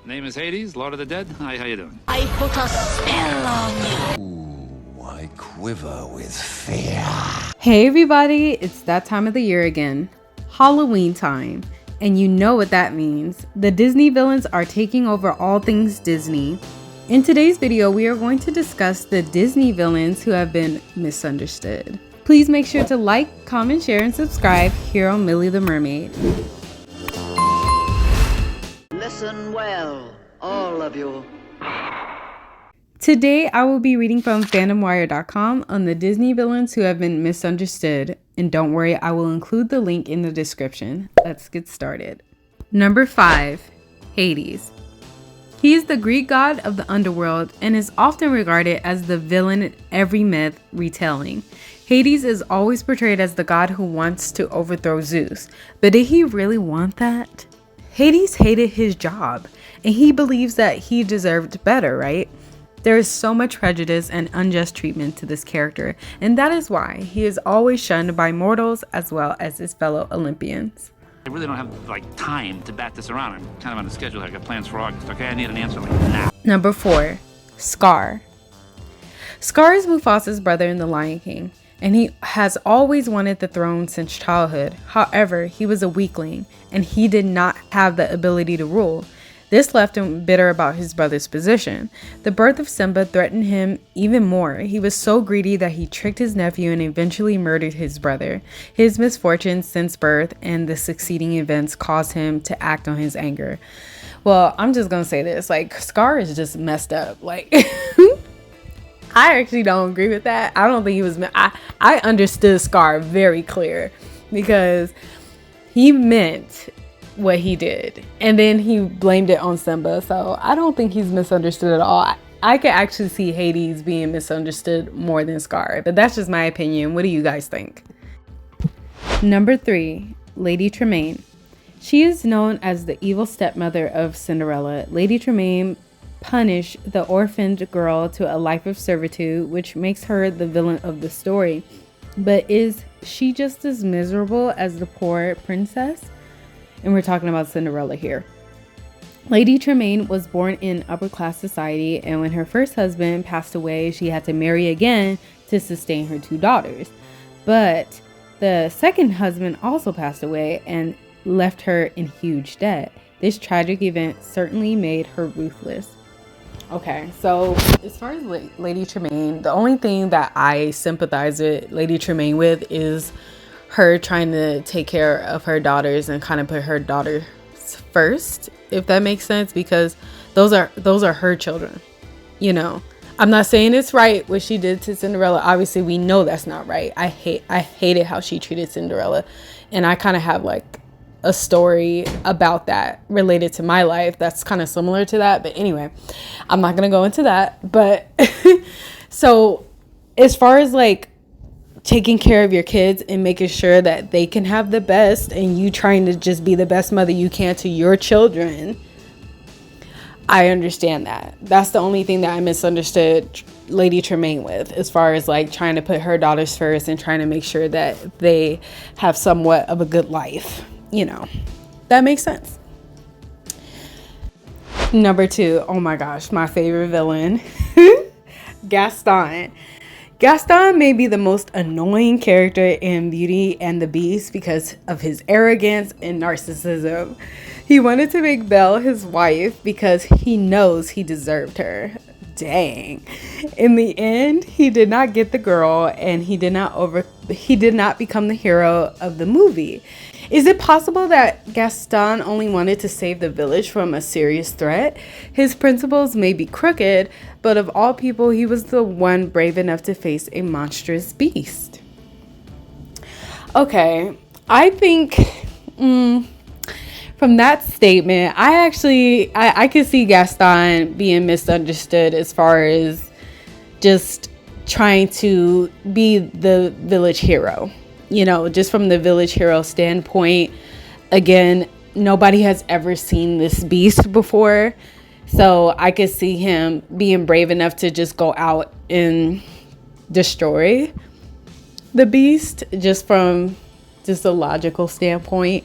Name is Hades, Lord of the Dead. Hi, how you doing? I put a spell on you. Ooh, I quiver with fear. Hey everybody, it's that time of the year again, Halloween time, and you know what that means. The Disney villains are taking over all things Disney. In today's video, we are going to discuss the Disney villains who have been misunderstood. Please make sure to like, comment, share, and subscribe here on Millie the Mermaid. Listen well, all of you. Today, I will be reading from fandomwire.com on the Disney villains who have been misunderstood. And don't worry, I will include the link in the description. Let's get started. Number 5, Hades. He is the Greek god of the underworld and is often regarded as the villain in every myth retelling. Hades is always portrayed as the god who wants to overthrow Zeus. But did he really want that? Hades hated his job, and he believes that he deserved better, right? There is so much prejudice and unjust treatment to this character, and that is why he is always shunned by mortals as well as his fellow Olympians. I really don't have, time to bat this around. I'm kind of on a schedule. I got plans for August, okay? I need an answer now. Number 4, Scar. Scar is Mufasa's brother in The Lion King, and he has always wanted the throne since childhood. However, he was a weakling, and he did not have the ability to rule. This left him bitter about his brother's position. The birth of Simba threatened him even more. He was so greedy that he tricked his nephew and eventually murdered his brother. His misfortunes since birth and the succeeding events caused him to act on his anger. Well, I'm just gonna say this, Scar is just messed up. I actually don't agree with that. I don't think he was, I understood Scar very clear because he meant what he did and then he blamed it on Simba. So I don't think he's misunderstood at all. I could actually see Hades being misunderstood more than Scar, but that's just my opinion. What do you guys think? Number 3, Lady Tremaine. She is known as the evil stepmother of Cinderella. Lady Tremaine punished the orphaned girl to a life of servitude, which makes her the villain of the story. But is she just as miserable as the poor princess? And we're talking about Cinderella here. Lady Tremaine was born in upper class society, and when her first husband passed away, she had to marry again to sustain her 2 daughters. But the second husband also passed away and left her in huge debt. This tragic event certainly made her ruthless. Okay, so as far as Lady Tremaine, the only thing that I sympathize with Lady Tremaine with is her trying to take care of her daughters and kind of put her daughters first, if that makes sense, because those are her children. You know, I'm not saying it's right what she did to Cinderella. Obviously, we know that's not right. I hated how she treated Cinderella, and I kind of have a story about that related to my life that's kind of similar to that. But anyway, I'm not gonna go into that. But so as far as taking care of your kids and making sure that they can have the best, and you trying to just be the best mother you can to your children, I understand that. That's the only thing that I misunderstood Lady Tremaine with, as far as trying to put her daughters first and trying to make sure that they have somewhat of a good life. You know, that makes sense. Number 2, oh my gosh, my favorite villain, Gaston. Gaston may be the most annoying character in Beauty and the Beast because of his arrogance and narcissism. He wanted to make Belle his wife because he knows he deserved her. Dang. In the end, he did not get the girl, and he did not become the hero of the movie. Is it possible that Gaston only wanted to save the village from a serious threat? His principles may be crooked, but of all people, he was the one brave enough to face a monstrous beast. Okay, I think from that statement, I could see Gaston being misunderstood as far as just trying to be the village hero. You know, just from the village hero standpoint, again, nobody has ever seen this beast before. So I could see him being brave enough to just go out and destroy the beast, just from a logical standpoint.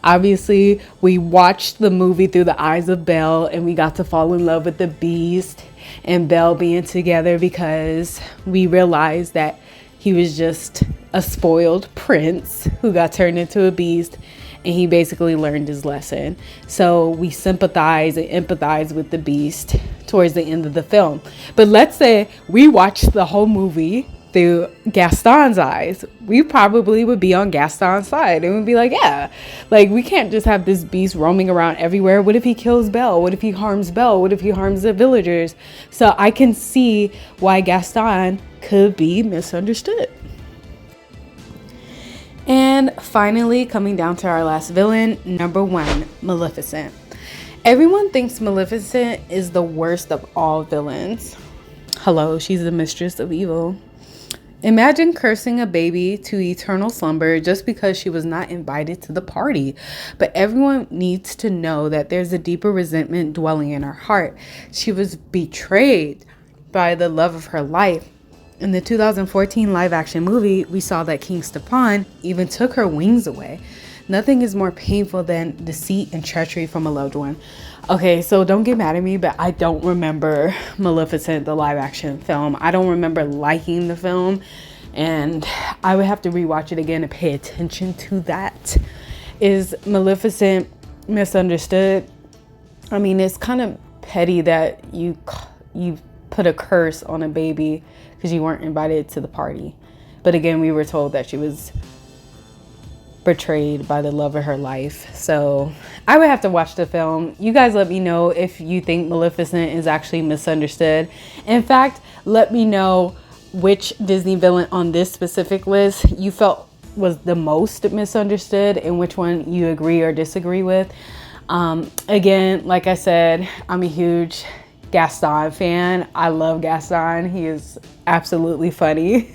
Obviously, we watched the movie through the eyes of Belle, and we got to fall in love with the Beast and Belle being together because we realized that he was just a spoiled prince who got turned into a beast, and he basically learned his lesson. So we sympathize and empathize with the Beast towards the end of the film. But let's say we watched the whole movie through Gaston's eyes. We probably would be on Gaston's side and would be like, yeah, like we can't just have this beast roaming around everywhere. What if he kills Belle? What if he harms Belle? What if he harms the villagers? So I can see why Gaston could be misunderstood. And finally, coming down to our last villain, number 1, Maleficent. Everyone thinks Maleficent is the worst of all villains. Hello, she's the mistress of evil. Imagine cursing a baby to eternal slumber just because she was not invited to the party. But everyone needs to know that there's a deeper resentment dwelling in her heart. She was betrayed by the love of her life. In the 2014 live action movie, we saw that King Stefan even took her wings away. Nothing is more painful than deceit and treachery from a loved one. Okay, so don't get mad at me, but I don't remember Maleficent, the live action film. I don't remember liking the film, and I would have to rewatch it again to pay attention to that. Is Maleficent misunderstood? I mean, it's kind of petty that you put a curse on a baby because you weren't invited to the party. But again, we were told that she was betrayed by the love of her life. So I would have to watch the film. You guys let me know if you think Maleficent is actually misunderstood. In fact, let me know which Disney villain on this specific list you felt was the most misunderstood and which one you agree or disagree with. Again, like I said, I'm a huge Gaston fan. I love Gaston. He is absolutely funny.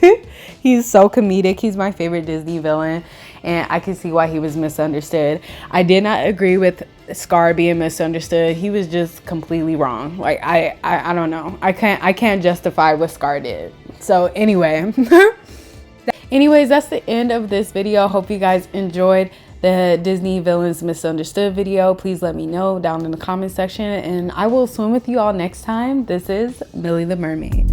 He's so comedic. He's my favorite Disney villain, and I can see why he was misunderstood. I did not agree with Scar being misunderstood. He was just completely wrong. Like I don't know. I can't justify what Scar did. So anyway, anyways, that's the end of this video. Hope you guys enjoyed the Disney Villains Misunderstood video. Please let me know down in the comment section, and I will swim with you all next time. This is Millie the Mermaid.